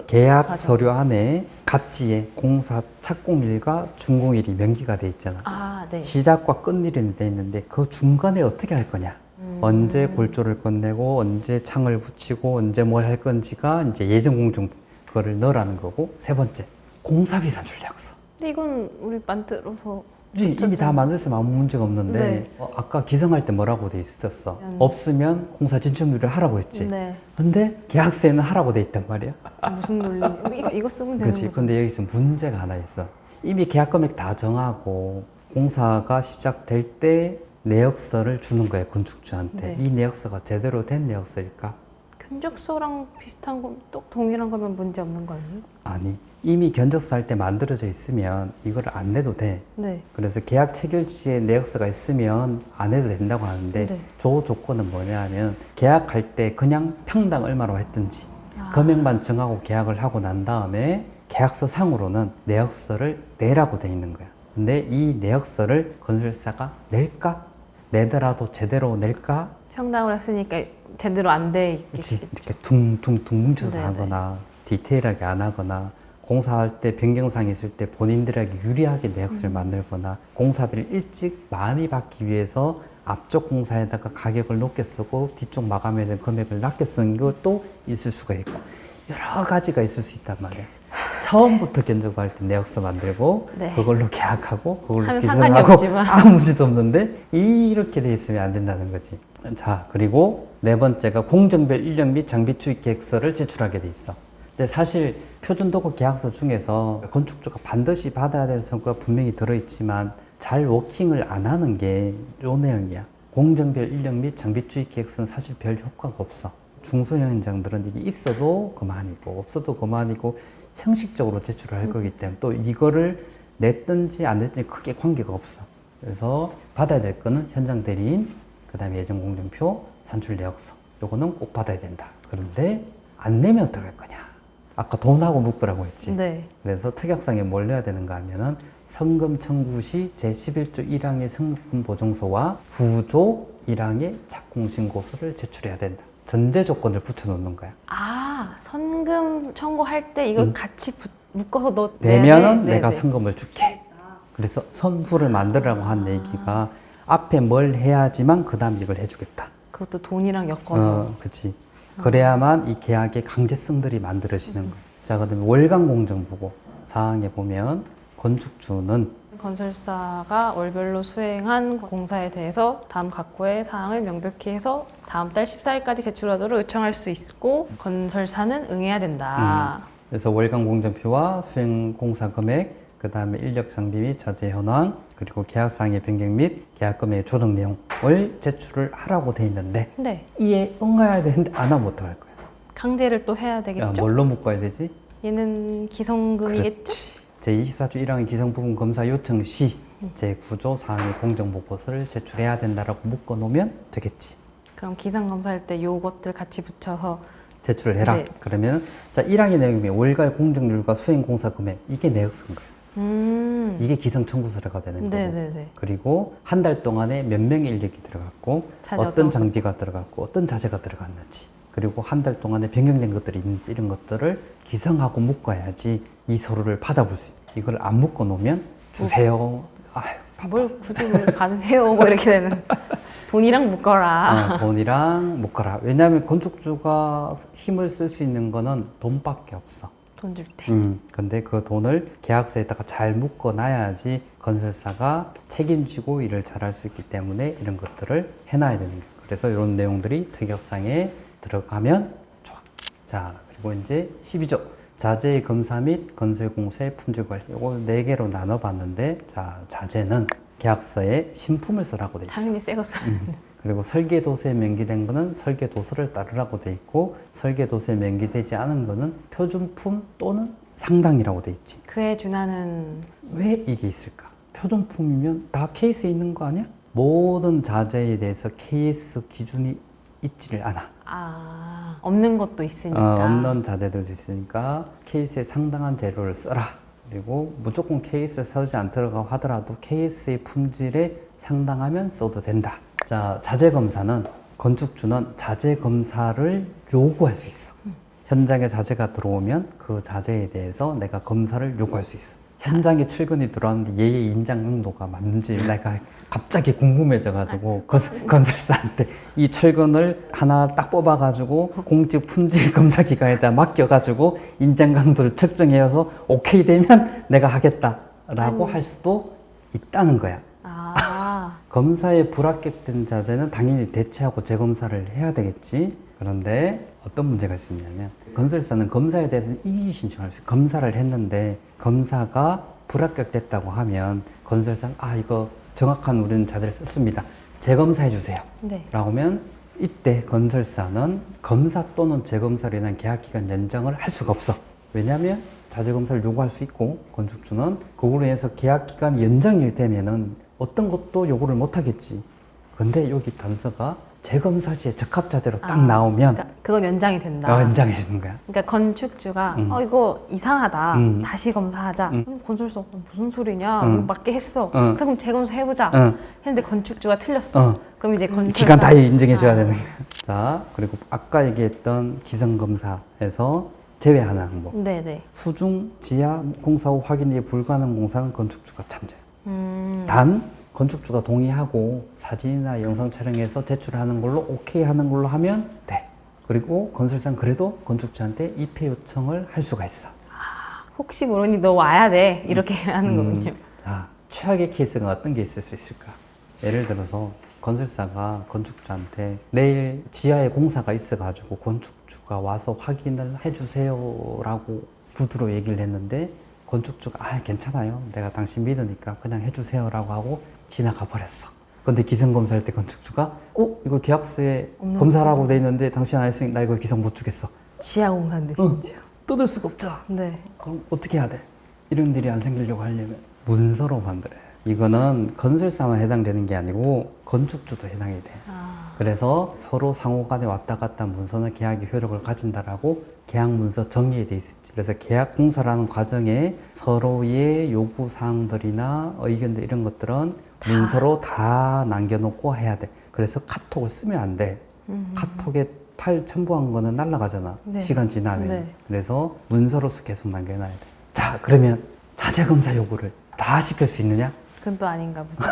계약 맞아. 서류 안에 갑지에 공사 착공일과 준공일이 명기가 돼 있잖아. 아, 네. 시작과 끝일이 돼 있는데 그 중간에 어떻게 할 거냐, 언제 골조를 끝내고 언제 창을 붙이고 언제 뭘 할 건지가 이제 예정공정 그거를 넣으라는 거고, 세 번째 공사비 산출약서. 근데 이건 우리 만들어서 이미 다 만들었으면 아무 문제가 없는데, 네. 아까 기성할 때 뭐라고 돼 있었어? 없으면 공사 진척률을 하라고 했지. 네. 근데 계약서에는 하라고 돼 있단 말이야. 무슨 논리? 이거 쓰면 되는 그렇지. 거죠. 근데 여기서 문제가 하나 있어. 이미 계약 금액 다 정하고 공사가 시작될 때 내역서를 주는 거야, 건축주한테. 네. 이 내역서가 제대로 된 내역서일까? 견적서랑 비슷한 거, 또 동일한 거면 문제 없는 거 아니에요? 아니, 이미 견적서 할 때 만들어져 있으면 이걸 안 내도 돼. 네. 그래서 계약 체결지에 내역서가 있으면 안 해도 된다고 하는데, 네. 저 조건은 뭐냐 하면 계약할 때 그냥 평당 얼마로 했든지 금액만 정하고 계약을 하고 난 다음에 계약서 상으로는 내역서를 내라고 돼 있는 거야. 근데 이 내역서를 건설사가 낼까? 내더라도 제대로 낼까? 평당을 했으니까 제대로 안 돼 그렇지. 있겠죠. 이렇게 둥둥둥 뭉쳐서 네네. 하거나 디테일하게 안 하거나, 공사할 때 변경사항이 있을 때 본인들에게 유리하게 내역서를 만들거나, 공사비를 일찍 많이 받기 위해서 앞쪽 공사에다가 가격을 높게 쓰고 뒤쪽 마감에 대한 금액을 낮게 쓰는 것도 있을 수가 있고, 여러 가지가 있을 수 있단 말이야. 처음부터 견적할 때 내역서 만들고 네. 그걸로 계약하고 그걸로 하면 상관이 기성하고 없지만. 아무 문제도 없는데 이렇게 돼 있으면 안 된다는 거지. 자, 그리고 네 번째가 공정별 인력 및 장비 투입 계획서를 제출하게 돼 있어. 근데 사실 표준도급 계약서 중에서 건축주가 반드시 받아야 되는 성과가 분명히 들어있지만 잘 워킹을 안 하는 게 요 내용이야. 공정별 인력 및 장비 투입 계획서는 사실 별 효과가 없어. 중소형 현장들은 이게 있어도 그만이고 없어도 그만이고 형식적으로 제출을 할 거기 때문에 또 이거를 냈든지 안 냈든지 크게 관계가 없어. 그래서 받아야 될 거는 현장 대리인, 그 다음에 예정공정표, 산출 내역서. 요거는 꼭 받아야 된다. 그런데 안 내면 어떡할 거냐? 아까 돈하고 묶으라고 했지. 네. 그래서 특약상에 뭘 넣어야 되는가 하면은 성금 청구 시 제11조 1항의 성금 보증서와 9조 1항의 착공신고서를 제출해야 된다. 전제 조건을 붙여놓는 거야. 아, 선금 청구할 때 이걸 같이 묶어서 내면은 네, 내가 네. 성금을 줄게. 그래서 선수를 만들라고 한 얘기가 앞에 뭘 해야지만 그 다음 이걸 해주겠다. 그것도 돈이랑 엮어서. 그치. 그래야만 이 계약의 강제성들이 만들어지는 거예요. 자, 그 다음에 월간 공정 보고 사항에 보면 건축주는 건설사가 월별로 수행한 공사에 대해서 다음 각호의 사항을 명백히 해서 다음 달 14일까지 제출하도록 요청할 수 있고 건설사는 응해야 된다. 그래서 월간 공정표와 수행 공사 금액, 그 다음에 인력 장비 및 자재 현황, 그리고 계약사항의 변경 및 계약 금액의 조정 내용을 제출을 하라고 돼 있는데 네. 이에 응해야 되는데 안 하면 어떡할 거야? 강제를 또 해야 되겠죠? 야, 뭘로 묶어야 되지? 얘는 기성금이겠죠? 그렇지. 제24조 1항의 기성부분 검사 요청 시 제9조 사항의 공정보고서를 제출해야 된다라고 묶어놓으면 되겠지. 그럼 기상검사할 때 요것들 같이 붙여서 제출을 해라. 네. 그러면 자 1항의 내용이 월가의 공정률과 수행 공사 금액 이게 내역서인 거예요. 이게 기성 청구서가 되는 거고. 네네네. 그리고 한 달 동안에 몇 명의 인력이 들어갔고 자재 어떤 어떤 장비가 들어갔고 어떤 자재가 들어갔는지 그리고 한 달 동안에 변경된 것들이 있는지 이런 것들을 기성하고 묶어야지 이 서류를 받아볼 수 있어요. 이걸 안 묶어 놓으면 주세요. 아유, 뭘 굳이 뭘 받으세요 뭐 이렇게 되는 돈이랑 묶어라. 돈이랑 묶어라. 왜냐하면 건축주가 힘을 쓸 수 있는 거는 돈밖에 없어. 돈 줄 때. 근데 그 돈을 계약서에다가 잘 묶어 놔야지 건설사가 책임지고 일을 잘할 수 있기 때문에 이런 것들을 해놔야 되는 거예요. 그래서 이런 내용들이 특약상에 들어가면 좋아. 자, 그리고 이제 12조. 자재의 검사 및 건설공사의 품질 관리. 이걸 4개로 나눠봤는데, 자, 자재는 계약서에 신품을 쓰라고 돼 있어. 당연히 새거 써요. 그리고 설계도서에 명기된 거는 설계도서를 따르라고 돼 있고, 설계도서에 명기되지 않은 거는 표준품 또는 상당이라고 돼 있지. 그에 준하는 왜 이게 있을까? 표준품이면 다 케이스에 있는 거 아니야? 모든 자재에 대해서 케이스 기준이 있지를 않아. 없는 것도 있으니까. 없는 자재들도 있으니까 케이스에 상당한 재료를 써라. 그리고 무조건 케이스를 써지 않더라고 하더라도 케이스의 품질에 상당하면 써도 된다. 자, 자재 검사는 건축주는 자재 검사를 요구할 수 있어. 현장에 자재가 들어오면 그 자재에 대해서 내가 검사를 요구할 수 있어. 현장에 철근이 들어왔는데 얘의 인장 강도가 맞는지 내가 갑자기 궁금해져가지고 건설사한테 이 철근을 하나 딱 뽑아가지고 공직 품질 검사 기관에다 맡겨가지고 인장 강도를 측정해서 오케이 되면 내가 하겠다라고 할 수도 있다는 거야. 검사에 불합격된 자재는 당연히 대체하고 재검사를 해야 되겠지. 그런데 어떤 문제가 있었냐면 건설사는 검사에 대해서는 이의 신청할 수 있어요. 검사를 했는데 검사가 불합격됐다고 하면 건설사는 이거 정확한 우리는 자재를 썼습니다. 재검사해 주세요. 네. 라고 하면 이때 건설사는 검사 또는 재검사로 인한 계약기간 연장을 할 수가 없어. 왜냐하면 자재검사를 요구할 수 있고 건축주는 그걸로 인해서 계약기간 연장이 되면은 어떤 것도 요구를 못 하겠지. 근데 여기 단서가 재검사 시에 적합자재로 딱 나오면 그러니까 그건 연장이 된다. 연장해 주는 거야. 그러니까 건축주가 이거 이상하다. 다시 검사하자. 건설사 무슨 소리냐? 이거 맞게 했어. 그럼 재검사 해보자. 했는데 건축주가 틀렸어. 그럼 이제 건설사 기간 다 인정해 줘야 되는 거야. 자, 그리고 아까 얘기했던 기성검사에서 제외하는 항목. 네네. 수중, 지하, 공사 후 확인이 불가능한 공사는 건축주가 참조해. 단 건축주가 동의하고 사진이나 영상 촬영해서 제출하는 걸로 오케이 하는 걸로 하면 돼. 그리고 건설사는 그래도 건축주한테 입회 요청을 할 수가 있어. 혹시 모르니 너 와야 돼. 이렇게 하는 거군요. 자, 최악의 케이스가 어떤 게 있을 수 있을까? 예를 들어서 건설사가 건축주한테 내일 지하에 공사가 있어가지고 건축주가 와서 확인을 해주세요라고 구두로 얘기를 했는데 건축주가 괜찮아요. 내가 당신 믿으니까 그냥 해주세요라고 하고 지나가 버렸어. 근데 기성검사할 때 건축주가 이거 계약서에 검사라고 돼 있는데 당신 안 했으니 나 이거 기성 못 주겠어. 지하 공사인데 심지어. 뜯을 수가 없잖아. 네. 그럼 어떻게 해야 돼? 이런 일이 안 생기려고 하려면 문서로 만들어야 돼. 이거는 건설사만 해당되는 게 아니고 건축주도 해당이 돼. 그래서 서로 상호간에 왔다 갔다 문서는 계약의 효력을 가진다라고 계약 문서 정의에 돼 있지. 그래서 계약 공사라는 과정에 서로의 요구 사항들이나 의견들 이런 것들은 문서로 다 남겨놓고 해야 돼. 그래서 카톡을 쓰면 안 돼. 카톡에 파일 첨부한 거는 날아가잖아. 네. 시간 지나면. 네. 그래서 문서로서 계속 남겨놔야 돼. 자, 그러면 자재 검사 요구를 다 시킬 수 있느냐? 그건 또 아닌가 보죠.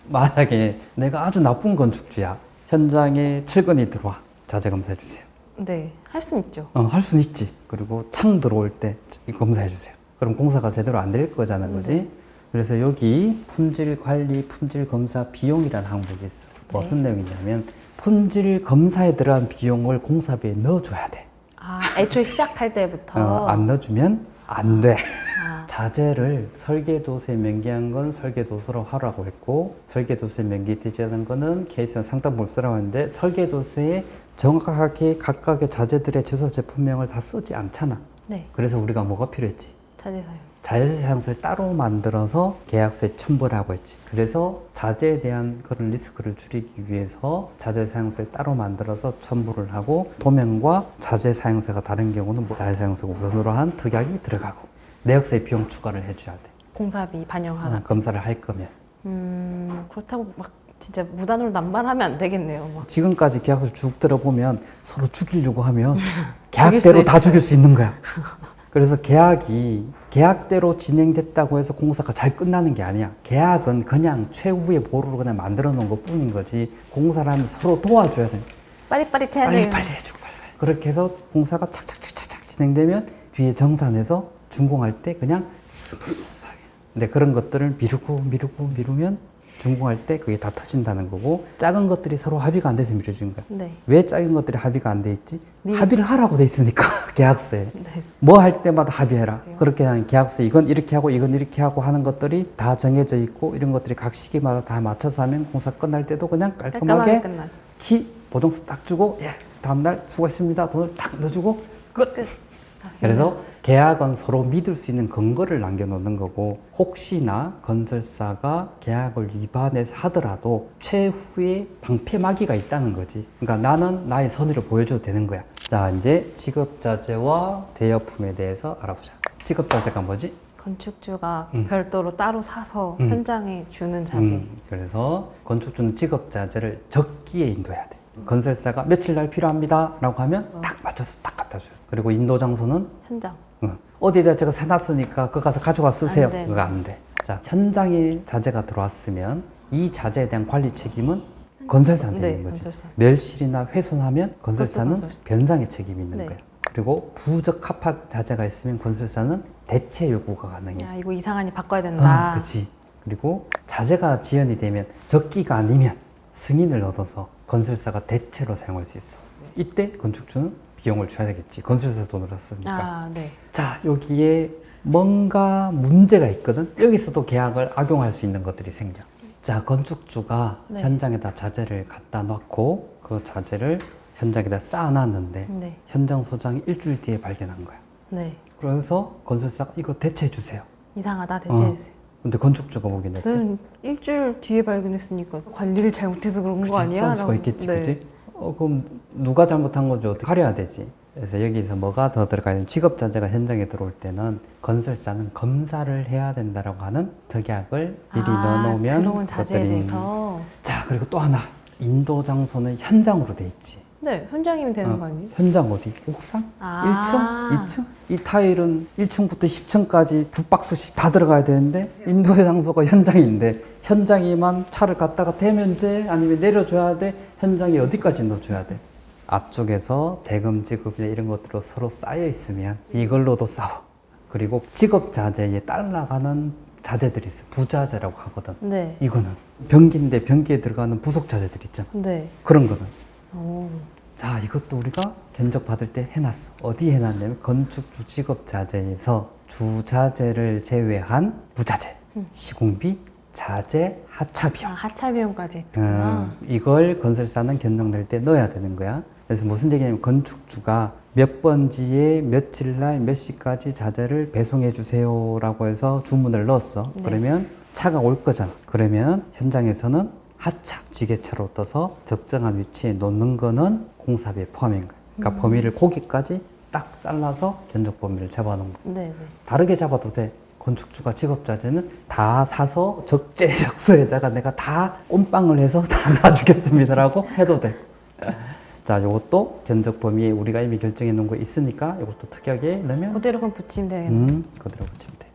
만약에 내가 아주 나쁜 건축주야. 현장에 철근이 들어와. 자재 검사해 주세요. 네, 할 수는 있죠. 할 수는 있지. 그리고 창 들어올 때 검사해 주세요. 그럼 공사가 제대로 안 될 거잖아, 그지? 그래서 여기 품질 관리, 품질 검사 비용이라는 항목이 있어. 무슨 내용이냐면 품질 검사에 들어간 비용을 공사비에 넣어줘야 돼. 아, 애초에 시작할 때부터. 안 넣어주면 안 돼. 아, 자재를 설계도서에 명기한 건 설계도서로 하라고 했고, 설계도서에 명기되지 않은 거는 케이스나 상담본을 쓰라고 했는데, 설계도서에 정확하게 각각의 자재들의 제조 제품명을 다 쓰지 않잖아. 네, 그래서 우리가 뭐가 필요했지? 자재 사용. 자재 사용서를 따로 만들어서 계약서에 첨부를 하고 있지. 그래서 자재에 대한 그런 리스크를 줄이기 위해서 자재 사용서를 따로 만들어서 첨부를 하고, 도면과 자재 사용서가 다른 경우는 자재 사용서가 우선으로 한 특약이 들어가고, 내역서에 비용 추가를 해줘야 돼. 공사비 반영하라. 검사를 할 거면. 그렇다고 막 진짜 무단으로 남발하면 안 되겠네요. 막. 지금까지 계약서를 쭉 들어보면 서로 죽이려고 하면 죽일 계약대로 수 다 있어요. 죽일 수 있는 거야. 그래서 계약이 계약대로 진행됐다고 해서 공사가 잘 끝나는 게 아니야. 계약은 그냥 최후의 보루로 그냥 만들어 놓은 것 뿐인 거지. 공사를 하면 서로 도와줘야 돼. 빠릿빠릿해야 돼요. 빨리 해주고 빨리. 그렇게 해서 공사가 착착착착 진행되면 뒤에 정산해서 준공할 때 그냥 스무스하게. 근데 그런 것들을 미루면 준공할 때 그게 다 터진다는 거고, 작은 것들이 서로 합의가 안 돼서 미뤄지는 거야. 네. 왜 작은 것들이 합의가 안 돼 있지? 합의를 하라고 돼 있으니까 계약서에. 네. 뭐 할 때마다 합의해라. 그렇게 하는 계약서 이건 이렇게 하고 이건 이렇게 하고 하는 것들이 다 정해져 있고, 이런 것들이 각 시기마다 다 맞춰서 하면 공사 끝날 때도 그냥 깔끔하게 끝나죠. 키 보정서 딱 주고, 예, 다음날 수고했습니다. 돈을 딱 넣어주고 끝. 그래서 계약은 서로 믿을 수 있는 근거를 남겨놓는 거고, 혹시나 건설사가 계약을 위반해서 하더라도 최후의 방패막이가 있다는 거지. 그러니까 나는 나의 선의를 보여줘도 되는 거야. 자, 이제 직업자재와 대여품에 대해서 알아보자. 직업자재가 뭐지? 건축주가 별도로 따로 사서 현장에 주는 자재. 그래서 건축주는 직업자재를 적기에 인도해야 돼. 건설사가 며칠 날 필요합니다 라고 하면 딱 맞춰서 딱 갖다 줘요. 그리고 인도 장소는 현장. 어디에다 제가 사놨으니까 그거 가서 가져가 쓰세요. 안 돼. 그거 안 돼. 자, 현장에 자재가 들어왔으면 이 자재에 대한 관리 책임은 건설사한테 네, 있는 거지. 건설사. 멸실이나 훼손하면 건설사는 건설사. 변상의 책임이 있는 네. 거야. 그리고 부적합한 자재가 있으면 건설사는 대체 요구가 가능해. 야, 이거 이상하니 바꿔야 된다. 그렇지. 그리고 자재가 지연이 되면 적기가 아니면 승인을 얻어서 건설사가 대체로 사용할 수 있어. 이때 건축주는 비용을 줘야 되겠지. 건설사 돈으로 썼으니까. 아, 네. 자, 여기에 뭔가 문제가 있거든. 여기서도 계약을 악용할 수 있는 것들이 생겨. 자, 건축주가 네. 현장에다 자재를 갖다 놓고 그 자재를 현장에다 쌓아놨는데 네. 현장 소장이 일주일 뒤에 발견한 거야. 네. 그래서 건설사가 이거 대체해 주세요. 이상하다. 대체해주세요. 근데 건축주가 보기엔 어때? 네, 일주일 뒤에 발견했으니까 관리를 잘못해서 그런 그치, 거 아니야? 수가 있겠지, 네. 그치? 그럼 누가 잘못한 거지? 어떻게 가려야 되지? 그래서 여기서 뭐가 더 들어가야 되는, 직업자재가 현장에 들어올 때는 건설사는 검사를 해야 된다라고 하는 특약을 미리 넣어놓으면 들어온 자재에 대해서. 자, 그리고 또 하나, 인도 장소는 현장으로 돼 있지. 네, 현장이면 되는 거 아니에요? 현장 어디? 옥상? 아. 1층? 2층? 이 타일은 1층부터 10층까지 2박스씩 다 들어가야 되는데, 인도의 장소가 현장인데 현장에만 차를 갖다가 대면 돼? 아니면 내려줘야 돼? 현장에 어디까지 넣어줘야 돼? 앞쪽에서 대금 지급이나 이런 것들로 서로 쌓여 있으면 이걸로도 싸워. 그리고 직업 자재에 따라가는 자재들이 있어. 부자재라고 하거든. 네. 이거는 변기인데 변기에 들어가는 부속 자재들 있잖아. 네. 그런 거는. 오. 자, 이것도 우리가 견적 받을 때 해놨어. 어디 해놨냐면 건축주 직업 자재에서 주자재를 제외한 부자재, 시공비, 자재, 하차 비용. 아, 하차 비용까지 있구나. 이걸 건설사는 견적 낼 때 넣어야 되는 거야. 그래서 무슨 얘기냐면 건축주가 몇 번지에 며칠 날 몇 시까지 자재를 배송해 주세요라고 해서 주문을 넣었어. 네. 그러면 차가 올 거잖아. 그러면 현장에서는 하차, 지게차로 떠서 적정한 위치에 놓는 거는 공사비에 포함인 거야. 그러니까 범위를 거기까지 딱 잘라서 견적 범위를 잡아놓은 거야. 네, 네. 다르게 잡아도 돼. 건축주가 직업자재는 다 사서 적재적소에다가 내가 다 꼼빵을 해서 다 놔주겠습니다라고 해도 돼. 자, 요것도 견적 범위에 우리가 이미 결정해 놓은 거 있으니까 요것도 특이하게 넣으면 그대로 그럼 붙이면 되겠네. 그대로 붙이면 돼.